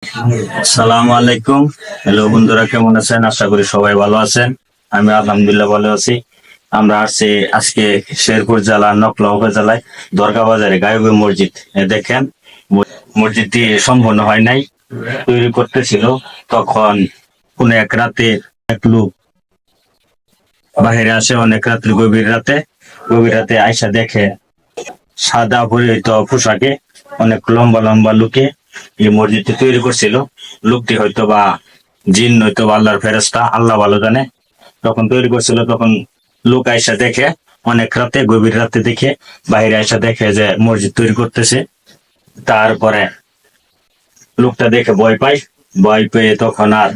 আসসালামু আলাইকুম। হ্যালো বন্ধুরা, কেমন আছেন? আশা করি সবাই ভালো আছেন। আমি আলহামদুলিল্লাহ ভালো আছি। আমরা আসছি আজকে শেরপুর জেলা নকলা উপজেলায় দরগা বাজারে গায়বী মসজিদ। দেখেন, মসজিদটি সম্পূর্ণ হয় নাই, তৈরি করতেছিল। তখন কোন এক রাতে এক লোক বাহিরে আসে, অনেক রাত্রে, গভীর রাতে আয়সা দেখে সাদা পরিহিত পোশাকে অনেক লম্বা লম্বা লোকে এই মসজিদটি তৈরি করছিল। লোকটি হয়তো বা জিন, নয়তো বা আল্লাহর ফেরেশতা, আল্লাহ ভালো জানে। তখন তৈরি করছিল, তখন লোক আয়সা দেখে, অনেক রাতে, গভীর রাতে দেখে, বাইরে আয়সা দেখে যে মসজিদ তৈরি করতেছে। তারপরে লোকটা দেখে ভয় পায়। ভয় পেয়ে তখন আর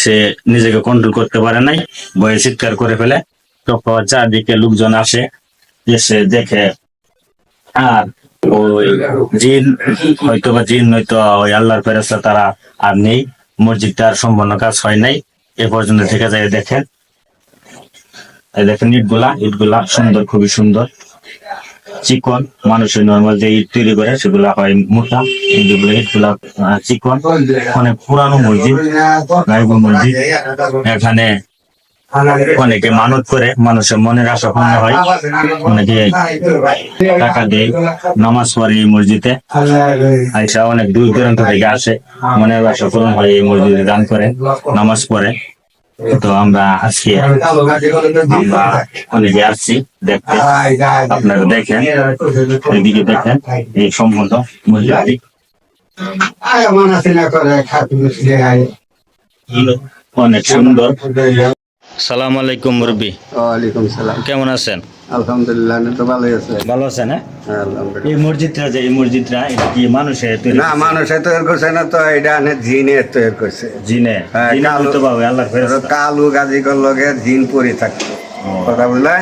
সে নিজেকে কন্ট্রোল করতে পারে নাই, ভয়ে চিৎকার করে ফেলে। তখন চারদিকে লোকজন আসে, এসে দেখে আর ওই জিন, হয়তো বা জিন নয়তো ওই আল্লাহর ফেরেশতা, তারা আর নেই। মসজিদটা আর সম্পূর্ণ কাজ হয় নাই এ পর্যন্ত থেকে যায়। দেখেন, এই দেখেন ইটগুলা সুন্দর, খুবই সুন্দর, চিকন। মানুষের নর্মাল যে ইট তৈরি করে সেগুলা হয় মোটা, কিন্তু ইটগুলা চিকন। অনেক পুরানো মসজিদ, গায়বী মসজিদ। এখানে অনেকে মানত করে, মানুষের মনের আশা পূর্ণ হয়। অনেকে টাকা দেয়, নামাজ পড়ে এই মসজিদে আইসা, অনেক দূর দূরান্ত থেকে আসে, মনের আশা পূরণ হয় এই মসজিদে দান করে, নামাজ পড়ে। তো আমরা আজকে অনেকে আসছি দেখতে। আপনারা দেখেন, এদিকে দেখেন এই সম্পূর্ণ মসজিদটি অনেক সুন্দর। সালাম আলাইকুম মুরব্বী। ওয়ালাইকুম সালাম। কেমন আছেন? আলহামদুলিল্লাহ, আমি তো ভালোই আছে। ভালো আছেন? হ্যাঁ। হ্যাঁ, আলহামদুলিল্লাহ। এই মসজিদটা এটা কি মানুষের তৈরি না, করছে? মানুষে তৈরি করছে না তো, এটা জিনে তৈরি করছে। জিনে? হ্যাঁ, জিনে কালু হয়তো বা ওই আল্লাহর ফেরেশতা। কালু গাজীগর লগে জিন পরি থাকতো। ও। কথা বুঝলেন?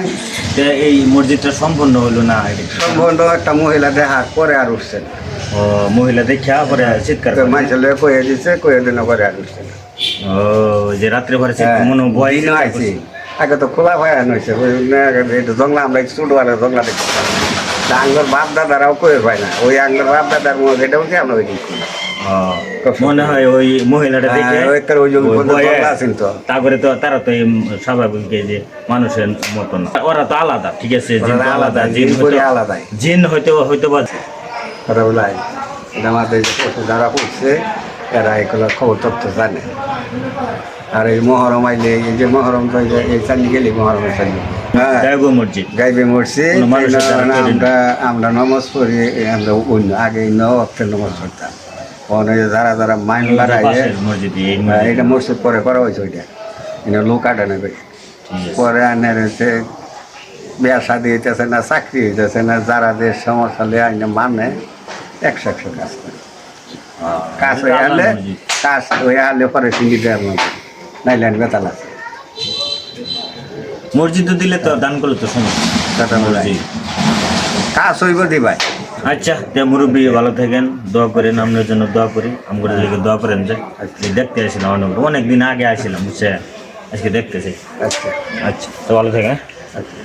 তো এই মসজিদটা সম্পূর্ণ হলো না? সম্বন্ধ একটা মহিলা দেখার পরে আর উঠছে না। ও, মহিলা দেখা পরে চিৎকার করে? মাইসে লয়ে কয়ে দিছে, কয়ে দিন পরে আর উঠছে না। ও, যে রাত্রে পরে হ্যাঁ, মনে হয় ভয় জিনও আইছে। আগে তো খোলা ভয় হয়েছে, জংলা, আমরা ছোট আর জংলা দেখছি। আঙ্গর বাপ দাদারাও কয়ে পায় না, ওই আঙ্গর বাপ দাদার মধ্যে যেটা বলছি আমরা ওই দিচ্ছি। মনে হয় ওই মহিলাটা দেখে ওই জঙ্গলা আছেন তো, তারপরে তো তারা তো এই স্বাভাবিক এই যে মানুষের মতন, ওরা তো আলাদা, ঠিক আছে, জিন তো আলাদা, আলাদাই জিন হয়তো বা কথা বলাই। এটা আমাদের যারা পড়ছে এরা এগুলো খবর তথ্য জানে। আর এই মহরম আইলে, এই যে মহরম তো এই চালি গেলে মহরমের চালি গায়বী মসজিদ, গাইবে মরছি। আমরা নমাজ পড়ি, আমরা অন্য আগে অক্ষের নমাজ পড়তাম। যারা যারা মাইন বাড়ায়, এটা মসজিদ পরে করা হয়েছে, ওইটা এটা লোক আটে নেবে। পরে আনে হচ্ছে বিয়া শাদি হইতেছে না, চাকরি হইতেছে না, যারা যে সমস্যা লিয়ে আইনে মানে 100 কাজ করে। কাজ হয়ে আনলে পরে সিঙ্গি দেওয়ার মতো, নাইলে বেতাল আছে। মসজিদ দিলে তো দান করলে তো সমস্যা, কাজ হইব দিবাই। আচ্ছা, মুরব্বী ভালো থাকেন, দোয়া করেন, আপনার জন্য দোয়া করি, আমরা লিখে দোয়া করেন। যে দেখতে আসছিলাম, অনেকদিন আগে আসছিলাম, বুঝছে, আজকে দেখতেছি। আচ্ছা আচ্ছা, তো ভালো থাকেন। আচ্ছা।